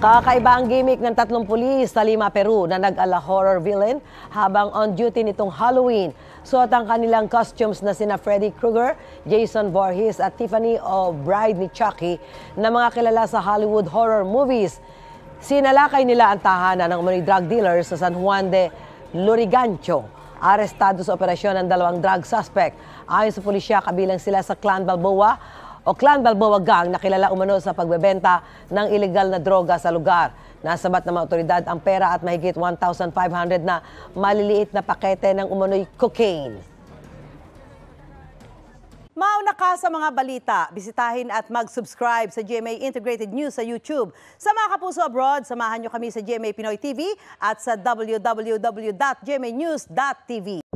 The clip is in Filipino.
Kakaiba ang gimmick ng tatlong pulis sa Lima, Peru na nag-ala horror villain habang on duty nitong Halloween. Suot ang kanilang costumes na sina Freddy Krueger, Jason Voorhees at Tiffany o Bride ni Chucky na mga kilala sa Hollywood horror movies. Sinalakay nila ang tahanan ng umano'y drug dealer sa San Juan de Lurigancho. Arestado sa operasyon ang dalawang drug suspect. Ayon sa pulisya, kabilang sila sa Clan Balboa Gang na kilala umano sa pagbebenta ng ilegal na droga sa lugar. Nasabat ng mga otoridad ang pera at mahigit 1,500 na maliliit na pakete ng umano'y cocaine. Mauna ka sa mga balita, bisitahin at mag-subscribe sa GMA Integrated News sa YouTube. Sa mga kapuso abroad, samahan nyo kami sa GMA Pinoy TV at sa www.gmanews.tv.